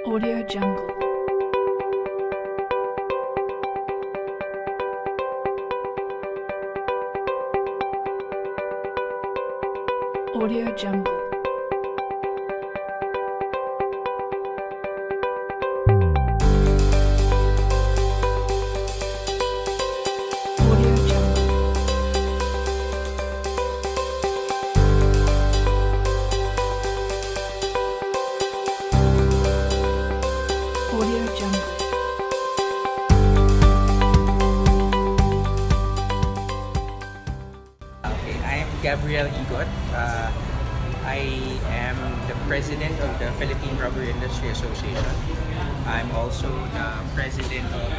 Audio Jungle. Audio Jungle. Audio Jungle. Audio Jungle. Okay, I am Gabriel Igot. I am the president of the Philippine Rubber Industry Association. I'm also the president of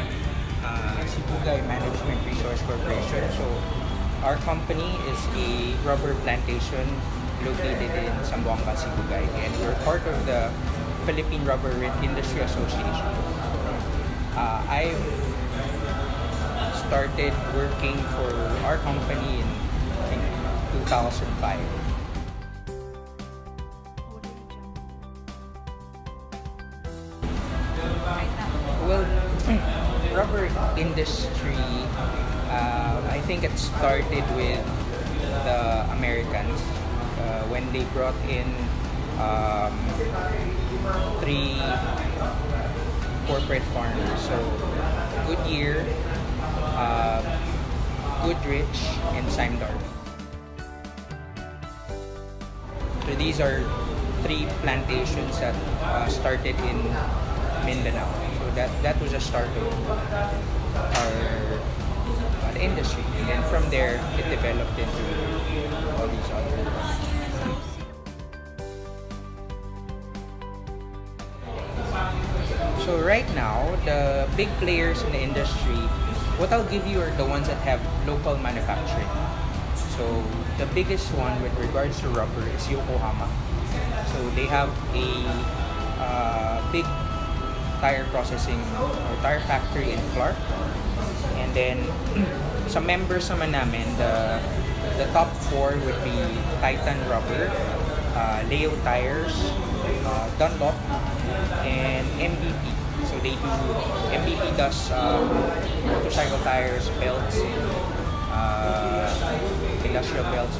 Sibugay Management Resource Corporation. So our company is a rubber plantation located in Zamboanga, Sibugay, and we're part of the Philippine Rubber Industry Association. I started working for our company in 2005. Well, rubber industry, I think it started with the Americans when they brought in three corporate farmers. So Goodyear, Goodrich, and Simdorf. So these are three plantations that started in Mindanao. So that was the start of our the industry. And then from there, it developed into all these other products. So right now, the big players in the industry, what I'll give you are the ones that have local manufacturing. So the biggest one with regards to rubber is Yokohama. So they have a big tire processing or tire factory in Clark. And then some members naman namin, the top four would be Titan Rubber, Leo Tires, Dunlop, and MVP. So they do, MVP does motorcycle tires, belts, industrial belts.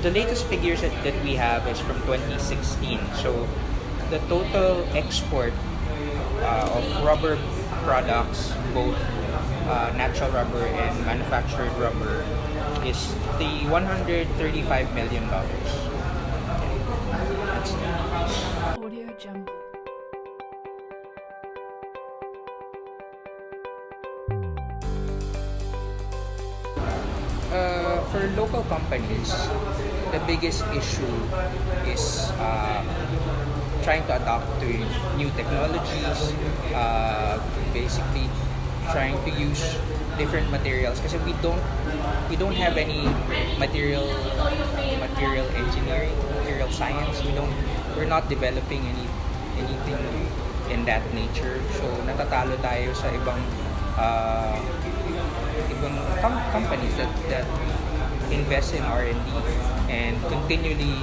The latest figures that we have is from 2016. So the total export of rubber products, both natural rubber and manufactured rubber, is the $135 million. That's it. Audio Jungle. For local companies, the biggest issue is trying to adapt to new technologies, basically trying to use different materials because we don't have any material engineering, material science. We're not developing anything in that nature. So natatalo tayo sa ibang companies that invest in R&D and continually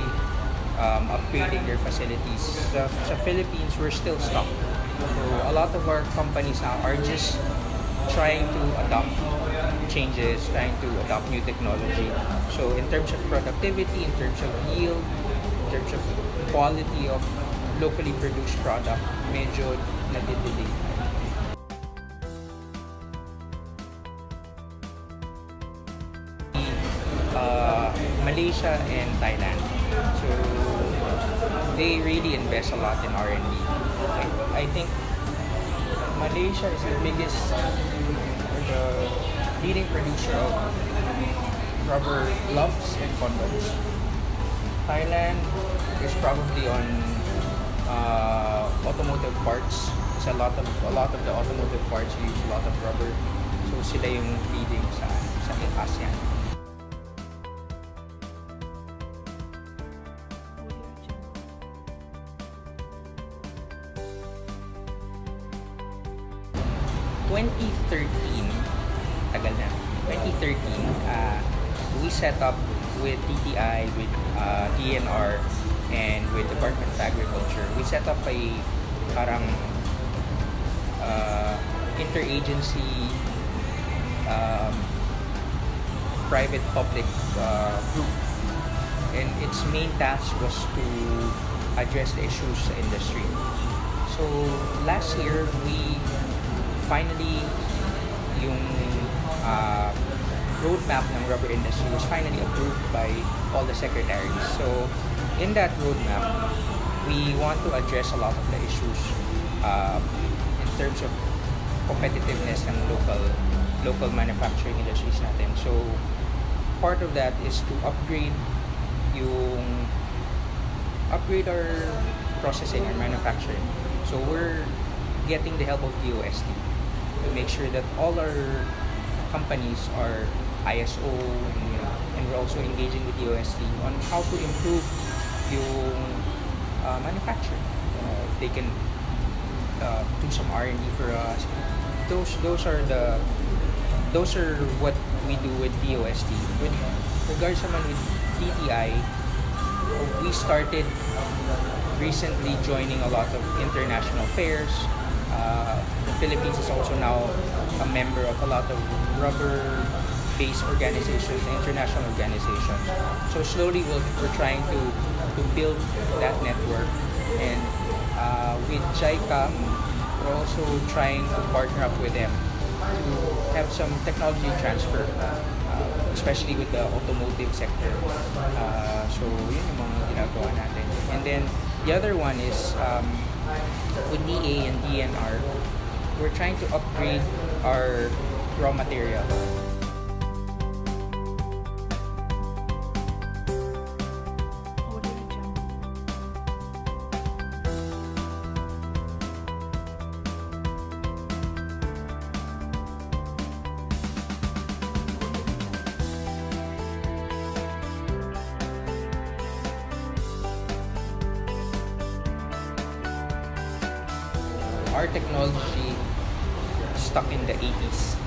upgrading their facilities. Sa Philippines, we're still stuck. So a lot of our companies now are just trying to adopt changes, trying to adopt new technology. So in terms of productivity, in terms of yield, in terms of quality of locally produced product, medyo nadidelay. Malaysia and Thailand. So they really invest a lot in R&D. I think Malaysia is the biggest or the leading producer of rubber gloves and condoms. Thailand is probably on automotive parts. It's a lot of the automotive parts use a lot of rubber. So sila yung leading sa ASEAN. In 2013, tagal na, 2013, we set up with DTI, with DNR, and with Department of Agriculture. We set up a parang interagency private-public group, and its main task was to address the issues sa industry. So last year, we finally yung roadmap ng rubber industry was finally approved by all the secretaries. So in that roadmap, we want to address a lot of the issues in terms of competitiveness ng local manufacturing industries natin. So part of that is to upgrade our processing and manufacturing. So we're getting the help of DOST to make sure that all our companies are ISO, and we're also engaging with DOST on how to improve yung manufacturing. If they can do some R&D for us. Those are what we do with DOST. With regards naman with DTI, we started recently joining a lot of international fairs. The Philippines is also now a member of a lot of rubber-based organizations, international organizations. So slowly we're trying to build that network, and with JICA, we're also trying to partner up with them to have some technology transfer, especially with the automotive sector. So yun yung mga ginagawa natin. And then the other one is with DA and DNR, we're trying to upgrade our raw material. Audio Jungle. Our technology stuck in the 80s,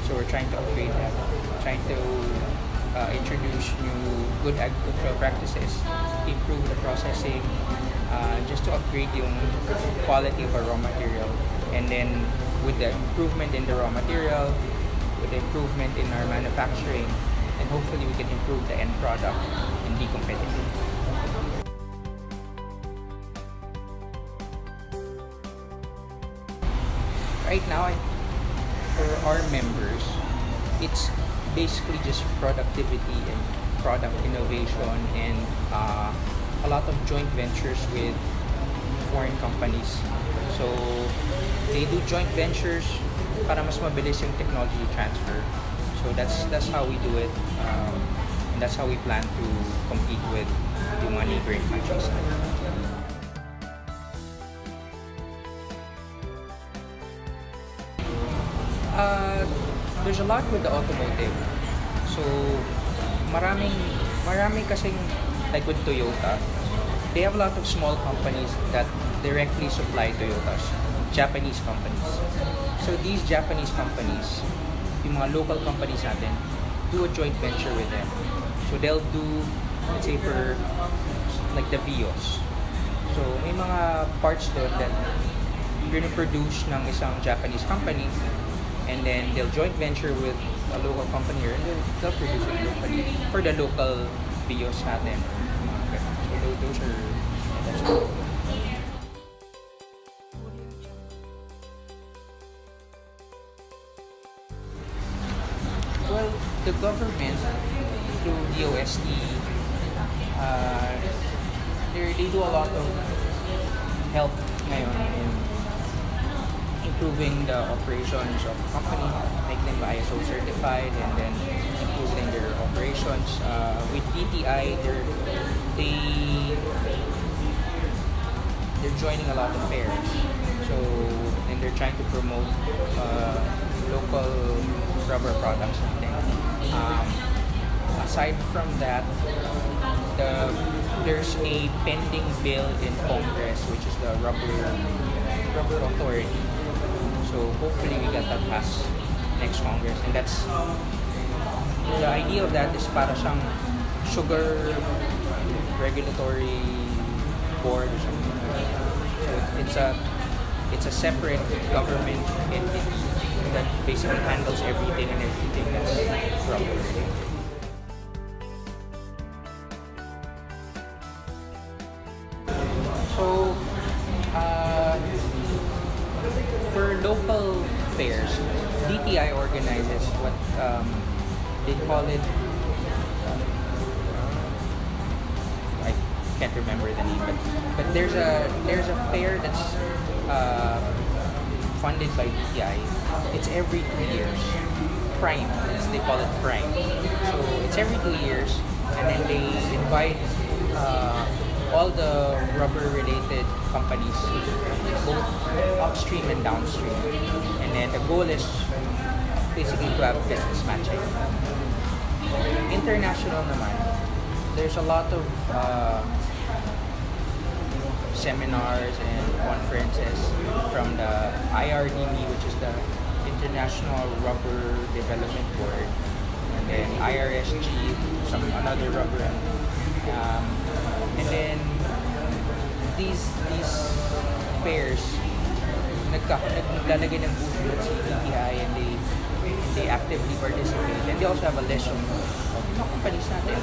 so we're trying to upgrade that, trying to introduce new good agricultural practices, improve the processing, just to upgrade yung quality of our raw material. And then with the improvement in the raw material, with the improvement in our manufacturing, and hopefully we can improve the end product and be competitive. Right now, for our members, it's basically just productivity and product innovation, and a lot of joint ventures with foreign companies. So they do joint ventures para mas mabilis yung technology transfer. So that's how we do it, and that's how we plan to compete with yung mga neighboring countries. There's a lot with the automotive. So maraming kasing, like with Toyota, they have a lot of small companies that directly supply Toyotas, Japanese companies. So these Japanese companies, yung mga local companies natin, do a joint venture with them. So they'll do, let's say for like the Vios. So may mga parts doon that pinoproduce ng isang Japanese company, and then they'll joint venture with a local company here, and they'll produce it locally for the local Vios natin. So those are Audio Jungle. well, the government through DOST, they do a lot of help ngayon in improving the operations of the company, making them ISO certified, and then improving their operations. With DTI, they're joining a lot of fairs. So, and they're trying to promote local rubber products. Aside from that, there's a pending bill in Congress, which is the rubber authority. So hopefully we get that passed next Congress, and that's The idea of that is para siyang sugar regulatory board or something. So it's a separate government entity that basically handles everything that's rubber related. So, for local fairs, DTI organizes what they call it. I can't remember the name, but there's a fair that's funded by DTI. It's every 2 years. Prime, they call it Prime. So it's every 2 years, and then they invite all the rubber-related companies, both upstream and downstream. And then the goal is basically to have business matching. International naman, there's a lot of seminars and conferences from the IRDB, which is the International Rubber Development Board, and then IRSG, another rubber. And then these fairs, naglalagay ng booth doon si DTI, and they actively participate. And they also have a list of companies natin,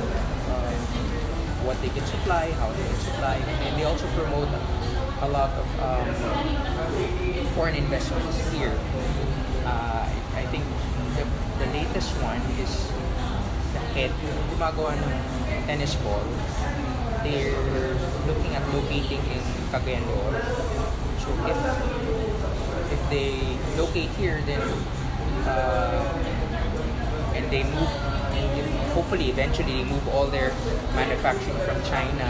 what they can supply, how they can supply, and they also promote a lot of foreign investments here. I think the latest one is the head gumagawa ng tennis ball. They're looking at locating in Cagayan de Oro. So if they locate here, then and they move, hopefully eventually they move all their manufacturing from China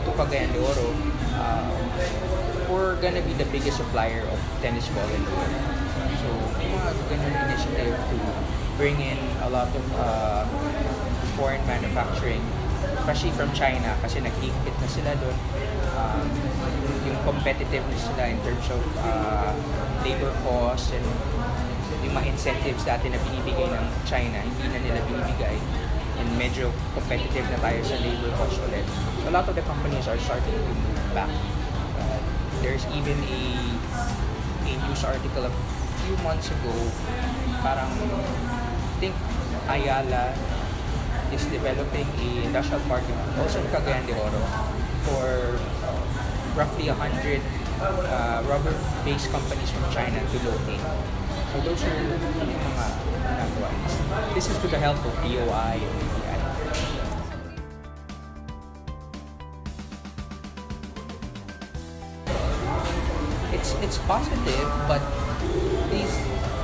to Cagayan de Oro, we're gonna be the biggest supplier of tennis ball in the world. So may mga ganun initiative to bring in a lot of foreign manufacturing, especially from China, kasi nag-higpit na sila doon. Yung competitiveness nila in terms of labor costs and yung mga incentives dati na binibigay ng China, hindi na nila binibigay. And medyo competitive na tayo sa labor cost ulit. So a lot of the companies are starting to move back. There's even a news article a few months ago, parang I think Ayala is developing a industrial park also in Cagayan de Oro for roughly 100 rubber-based companies from China to locate. So those are yung mga nagawa. This is to the help of DOI and DTI. It's positive, but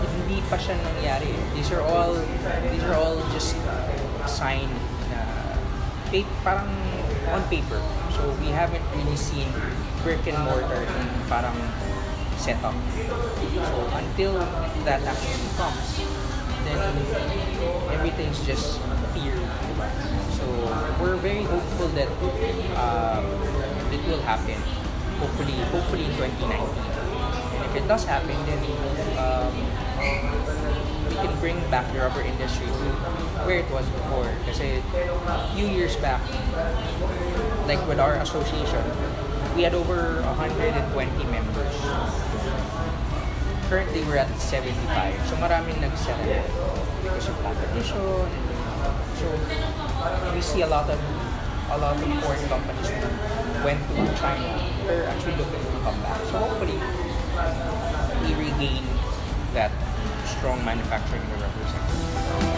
hindi pa siya nangyari. These are all just sign parang on paper. So we haven't really seen brick and mortar in parang setup. So until that actually comes, then everything's just theory. So we're very hopeful that it will happen. Hopefully in 2019. And if it does happen, then we can bring back the rubber industry to where it was before. Kasi a few years back, like with our association, we had over 120 members. Currently, we're at 75. So maraming nag-settle because of competition. So we see a lot of foreign companies who went to China. They're actually looking to come back. So hopefully, we regain that strong manufacturing in the rubber sector.